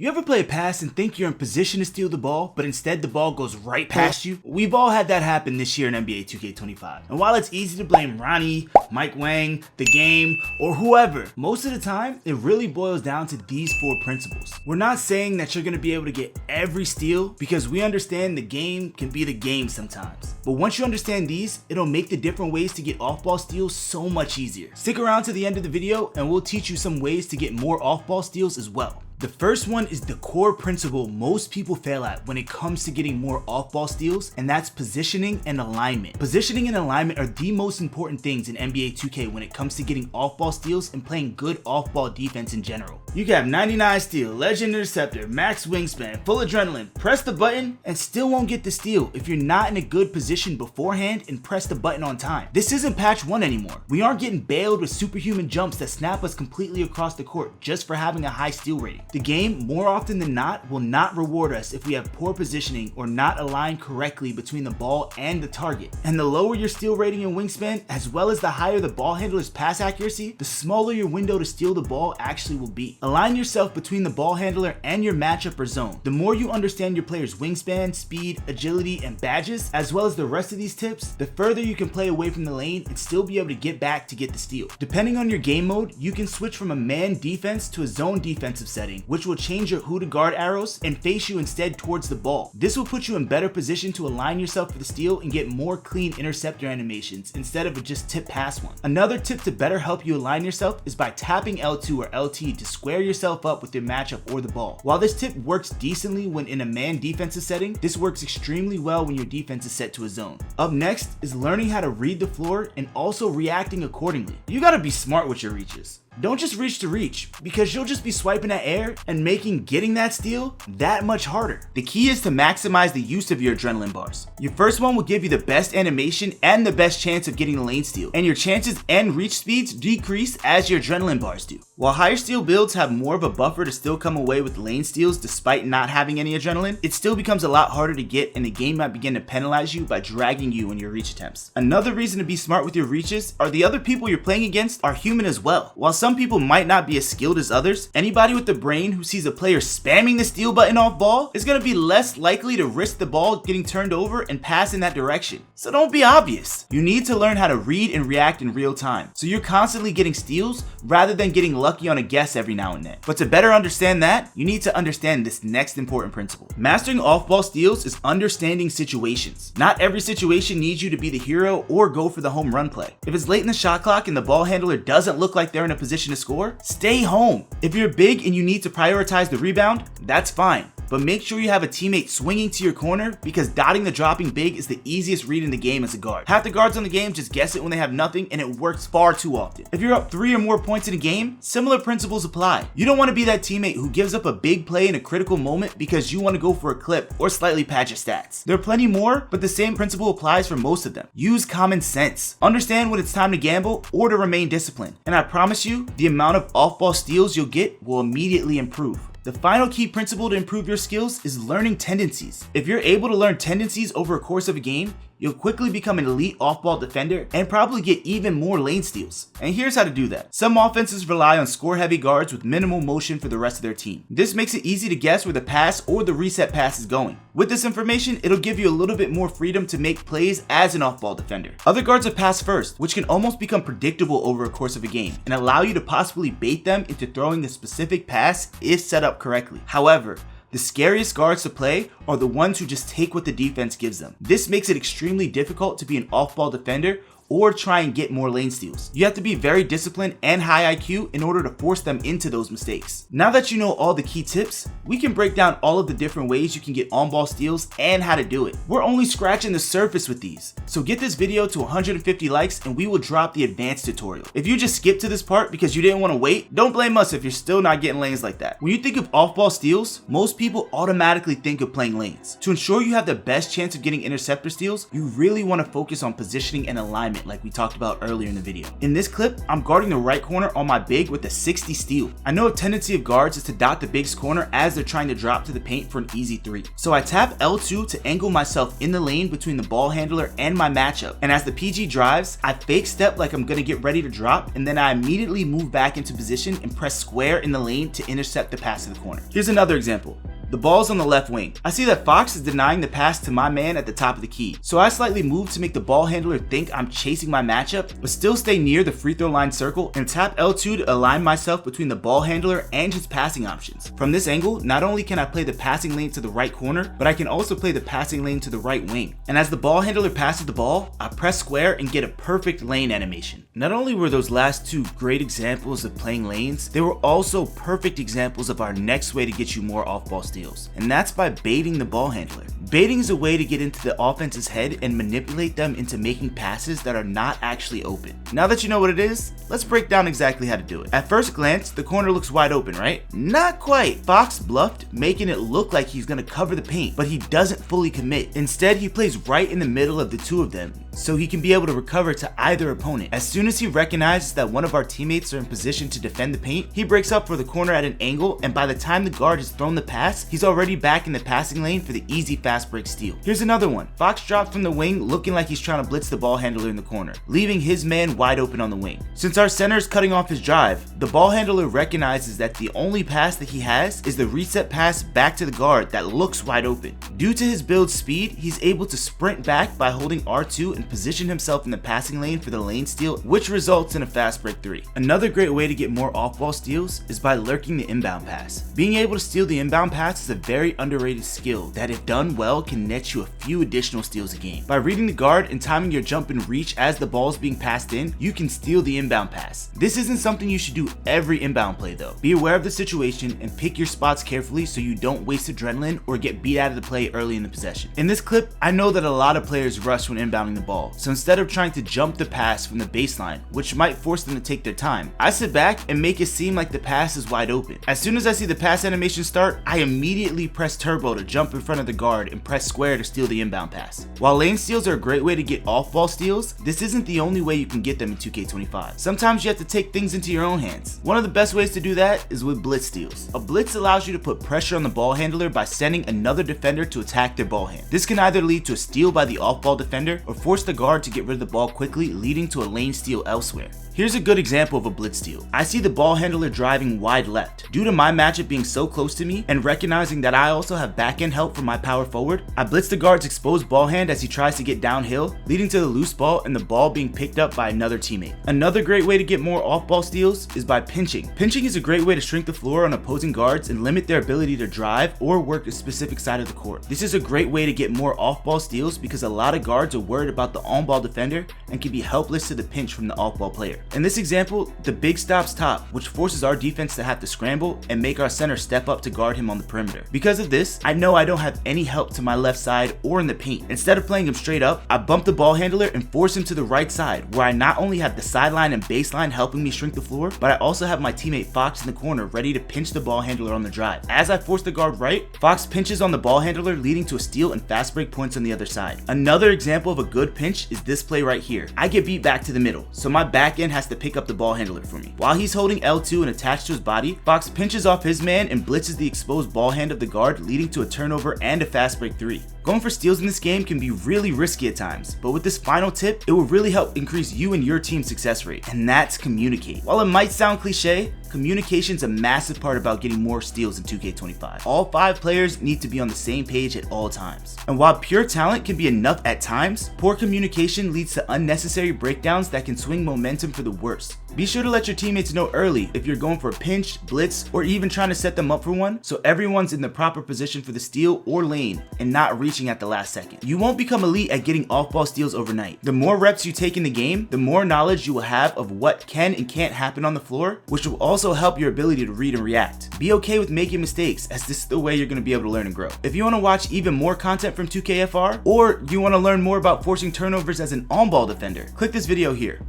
You ever play a pass and think you're in position to steal the ball, but instead the ball goes right past you? We've all had that happen this year in NBA 2K25. And while it's easy to blame Ronnie, Mike Wang, the game, or whoever, most of the time, it really boils down to these 4 principles. We're not saying that you're going to be able to get every steal, because we understand the game can be the game sometimes. But once you understand these, it'll make the different ways to get off-ball steals so much easier. Stick around to the end of the video and we'll teach you some ways to get more off-ball steals as well. The first one is the core principle most people fail at when it comes to getting more off-ball steals, and that's positioning and alignment. Positioning and alignment are the most important things in NBA 2K when it comes to getting off-ball steals and playing good off-ball defense in general. You can have 99 steal, legend interceptor, max wingspan, full adrenaline, press the button, and still won't get the steal if you're not in a good position beforehand and press the button on time. This isn't patch 1 anymore. We aren't getting bailed with superhuman jumps that snap us completely across the court just for having a high steal rating. The game, more often than not, will not reward us if we have poor positioning or not aligned correctly between the ball and the target. And the lower your steal rating and wingspan, as well as the higher the ball handler's pass accuracy, the smaller your window to steal the ball actually will be. Align yourself between the ball handler and your matchup or zone. The more you understand your player's wingspan, speed, agility, and badges, as well as the rest of these tips, the further you can play away from the lane and still be able to get back to get the steal. Depending on your game mode, you can switch from a man defense to a zone defensive setting, which will change your who to guard arrows and face you instead towards the ball. This will put you in better position to align yourself for the steal and get more clean interceptor animations instead of a just tip pass one. Another tip to better help you align yourself is by tapping L2 or LT to square yourself up with your matchup or the ball. While this tip works decently when in a man defensive setting, this works extremely well when your defense is set to a zone. Up next is learning how to read the floor and also reacting accordingly. You gotta be smart with your reaches. Don't just reach to reach, because you'll just be swiping at air and making getting that steal that much harder. The key is to maximize the use of your adrenaline bars. Your first one will give you the best animation and the best chance of getting the lane steal, and your chances and reach speeds decrease as your adrenaline bars do. While higher steal builds have more of a buffer to still come away with lane steals despite not having any adrenaline, it still becomes a lot harder to get, and the game might begin to penalize you by dragging you in your reach attempts. Another reason to be smart with your reaches are the other people you're playing against are human as well. While some people might not be as skilled as others, anybody with the brain who sees a player spamming the steal button off ball is going to be less likely to risk the ball getting turned over and pass in that direction. So don't be obvious. You need to learn how to read and react in real time, so you're constantly getting steals rather than getting lucky on a guess every now and then. But to better understand that, you need to understand this next important principle. Mastering off-ball steals is understanding situations. Not every situation needs you to be the hero or go for the home run play. If it's late in the shot clock and the ball handler doesn't look like they're in a position to score, stay home. If you're big and you need to prioritize the rebound, that's fine. But make sure you have a teammate swinging to your corner, because dotting the dropping big is the easiest read in the game as a guard. Half the guards on the game just guess it when they have nothing, and it works far too often. If you're up 3 or more points in a game, similar principles apply. You don't want to be that teammate who gives up a big play in a critical moment because you want to go for a clip or slightly pad your stats. There are plenty more, but the same principle applies for most of them. Use common sense. Understand when it's time to gamble or to remain disciplined. And I promise you, the amount of off-ball steals you'll get will immediately improve. The final key principle to improve your skills is learning tendencies. If you're able to learn tendencies over a course of a game, you'll quickly become an elite off-ball defender and probably get even more lane steals. And here's how to do that. Some offenses rely on score-heavy guards with minimal motion for the rest of their team. This makes it easy to guess where the pass or the reset pass is going. With this information, it'll give you a little bit more freedom to make plays as an off-ball defender. Other guards are pass first, which can almost become predictable over a course of a game and allow you to possibly bait them into throwing the specific pass if set up correctly. However, the scariest guards to play are the ones who just take what the defense gives them. This makes it extremely difficult to be an off-ball defender or try and get more lane steals. You have to be very disciplined and high IQ in order to force them into those mistakes. Now that you know all the key tips, we can break down all of the different ways you can get on-ball steals and how to do it. We're only scratching the surface with these, so get this video to 150 likes and we will drop the advanced tutorial. If you just skipped to this part because you didn't want to wait, don't blame us if you're still not getting lanes like that. When you think of off-ball steals, most people automatically think of playing lanes. To ensure you have the best chance of getting interceptor steals, you really want to focus on positioning and alignment opponent like we talked about earlier in the video. In this clip, I'm guarding the right corner on my big with a 60 steal. I know a tendency of guards is to dot the big's corner as they're trying to drop to the paint for an easy 3. So I tap L2 to angle myself in the lane between the ball handler and my matchup, and as the PG drives, I fake step like I'm gonna get ready to drop, and then I immediately move back into position and press square in the lane to intercept the pass to the corner. Here's another example. The ball's on the left wing. I see that Fox is denying the pass to my man at the top of the key, so I slightly move to make the ball handler think I'm chasing my matchup, but still stay near the free throw line circle and tap L2 to align myself between the ball handler and his passing options. From this angle, not only can I play the passing lane to the right corner, but I can also play the passing lane to the right wing. And as the ball handler passes the ball, I press square and get a perfect lane animation. Not only were those last two great examples of playing lanes, they were also perfect examples of our next way to get you more off-ball steals, and that's by baiting the ball handler. Baiting is a way to get into the offense's head and manipulate them into making passes that are not actually open. Now that you know what it is, let's break down exactly how to do it. At first glance, the corner looks wide open, right? Not quite. Fox bluffed, making it look like he's gonna cover the paint, but he doesn't fully commit. Instead, he plays right in the middle of the two of them, so he can be able to recover to either opponent. As soon as he recognizes that one of our teammates are in position to defend the paint, he breaks up for the corner at an angle, and by the time the guard has thrown the pass, he's already back in the passing lane for the easy fast break steal. Here's another one. Fox drops from the wing looking like he's trying to blitz the ball handler in the corner, leaving his man wide open on the wing. Since our center is cutting off his drive, the ball handler recognizes that the only pass that he has is the reset pass back to the guard that looks wide open. Due to his build speed, he's able to sprint back by holding R2 and position himself in the passing lane for the lane steal, which results in a fast break 3. Another great way to get more off-ball steals is by lurking the inbound pass. Being able to steal the inbound pass is a very underrated skill that, if done well, can net you a few additional steals a game. By reading the guard and timing your jump and reach as the ball is being passed in, you can steal the inbound pass. This isn't something you should do every inbound play though. Be aware of the situation and pick your spots carefully so you don't waste adrenaline or get beat out of the play early in the possession. In this clip, I know that a lot of players rush when inbounding the ball, so instead of trying to jump the pass from the baseline, which might force them to take their time, I sit back and make it seem like the pass is wide open. As soon as I see the pass animation start, I immediately press turbo to jump in front of the guard and press square to steal the inbound pass. While lane steals are a great way to get off-ball steals, this isn't the only way you can get them in 2K25. Sometimes you have to take things into your own hands. One of the best ways to do that is with blitz steals. A blitz allows you to put pressure on the ball handler by sending another defender to attack their ball hand. This can either lead to a steal by the off-ball defender or force the guard to get rid of the ball quickly, leading to a lane steal elsewhere. Here's a good example of a blitz steal. I see the ball handler driving wide left. Due to my matchup being so close to me and recognizing that I also have back-end help from my power forward, I blitz the guard's exposed ball hand as he tries to get downhill, leading to the loose ball and the ball being picked up by another teammate. Another great way to get more off-ball steals is by pinching. Pinching is a great way to shrink the floor on opposing guards and limit their ability to drive or work a specific side of the court. This is a great way to get more off-ball steals because a lot of guards are worried about the on-ball defender and can be helpless to the pinch from the off-ball player. In this example, the big stops top, which forces our defense to have to scramble and make our center step up to guard him on the perimeter. Because of this, I know I don't have any help to my left side or in the paint. Instead of playing him straight up, I bump the ball handler and force him to the right side, where I not only have the sideline and baseline helping me shrink the floor, but I also have my teammate Fox in the corner ready to pinch the ball handler on the drive. As I force the guard right, Fox pinches on the ball handler, leading to a steal and fast break points on the other side. Another example of a good pinch is this play right here. I get beat back to the middle, so my back end has to pick up the ball handler for me. While he's holding L2 and attached to his body, Fox pinches off his man and blitzes the exposed ball hand of the guard, leading to a turnover and a fast break 3. Going for steals in this game can be really risky at times, but with this final tip, it will really help increase you and your team's success rate, and that's communicate. While it might sound cliche, communication's a massive part about getting more steals in 2K25. All 5 players need to be on the same page at all times. And while pure talent can be enough at times, poor communication leads to unnecessary breakdowns that can swing momentum for the worse. Be sure to let your teammates know early if you're going for a pinch, blitz, or even trying to set them up for one, so everyone's in the proper position for the steal or lane and not reaching at the last second. You won't become elite at getting off-ball steals overnight. The more reps you take in the game, the more knowledge you will have of what can and can't happen on the floor, which will also help your ability to read and react. Be okay with making mistakes, as this is the way you're going to be able to learn and grow. If you want to watch even more content from 2KFR, or you want to learn more about forcing turnovers as an on-ball defender, click this video here.